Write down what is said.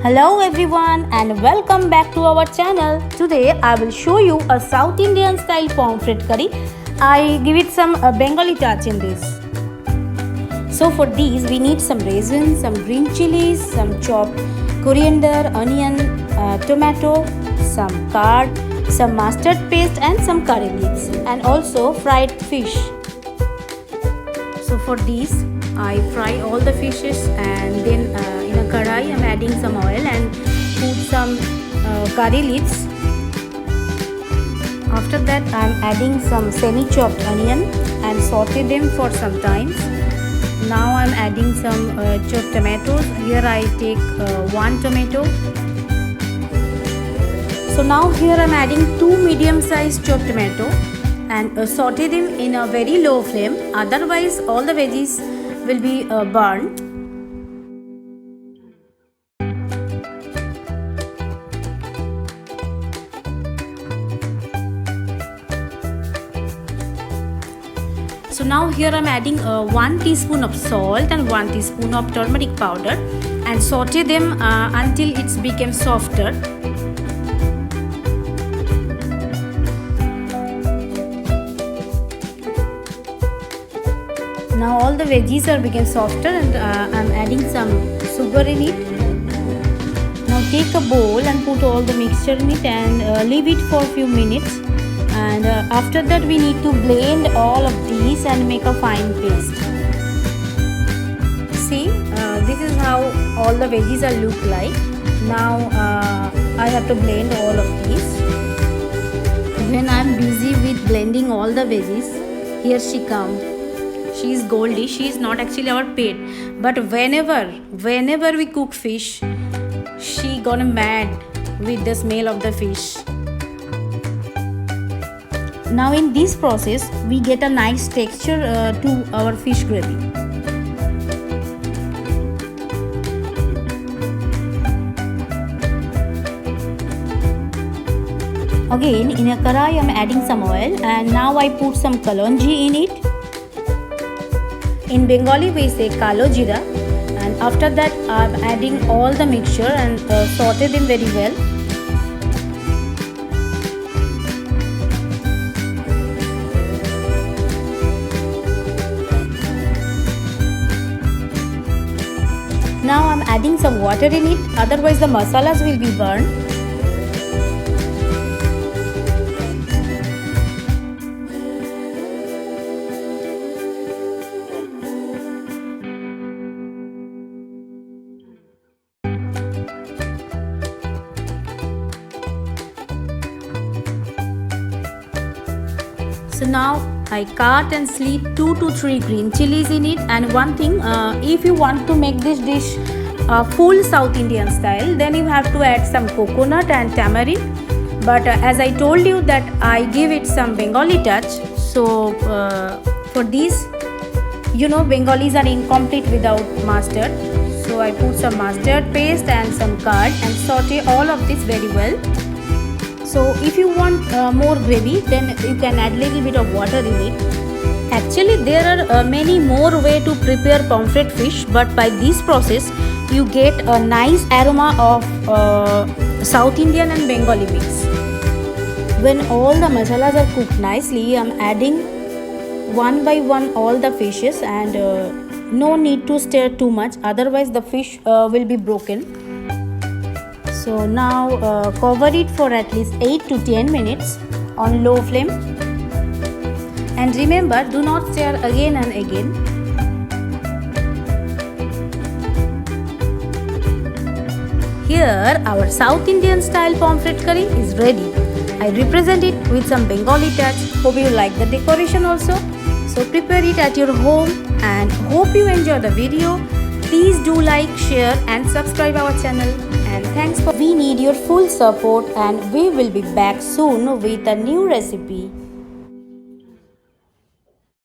Hello everyone and welcome back to our channel. Today I will show you a South Indian style pomfret curry. I give it some Bengali touch in this. So for these we need some raisins, some green chilies, some chopped coriander, onion, tomato, some curd, some mustard paste and some curry leaves, and also fried fish. So for these I fry all the fishes, and then in a kadai I am adding some oil and put some curry leaves. After that I am adding some semi-chopped onion and saute them for some time. Now I am adding some chopped tomatoes. Here I take 1 tomato. So now here I am adding 2 medium-sized chopped tomato and saute them in a very low flame. Otherwise all the veggies will be burned. So now here I am adding 1 teaspoon of salt and 1 teaspoon of turmeric powder and saute them until it's become softer. Now all the veggies are become softer, and I'm adding some sugar in it. Now take a bowl and put all the mixture in it and leave it for a few minutes. And after that we need to blend all of these and make a fine paste. See, this is how all the veggies are look like. Now I have to blend all of these. When I'm busy with blending all the veggies, here she comes. She is Goldie. She is not actually our pet, but whenever we cook fish, she gonna mad with the smell of the fish. Now in this process we get a nice texture to our fish gravy. Again in a karai I am adding some oil, and now I put some kalonji in it. In Bengali we say kalo jira, and after that I am adding all the mixture and saute them very well. Now I am adding some water in it, otherwise the masalas will be burned. So now I cut and slit 2 to 3 green chilies in it. And one thing, if you want to make this dish full South Indian style, then you have to add some coconut and tamarind. But as I told you that I give it some Bengali touch. So for this, you know, Bengalis are incomplete without mustard. So I put some mustard paste and some curd and saute all of this very well. So if you want more gravy, then you can add little bit of water in it. Actually there are many more way to prepare pomfret fish, but by this process you get a nice aroma of South Indian and Bengali mix. When all the masalas are cooked nicely, I am adding one by one all the fishes, and no need to stir too much, otherwise the fish will be broken. So now cover it for at least 8 to 10 minutes on low flame, and remember, do not stir again and again. Here our South Indian style pomfret curry is ready. I represent it with some Bengali touch. Hope you like the decoration also. So prepare it at your home, and hope you enjoy the video. Please do like, share and subscribe our channel. And thanks for. We need your full support, and we will be back soon with a new recipe.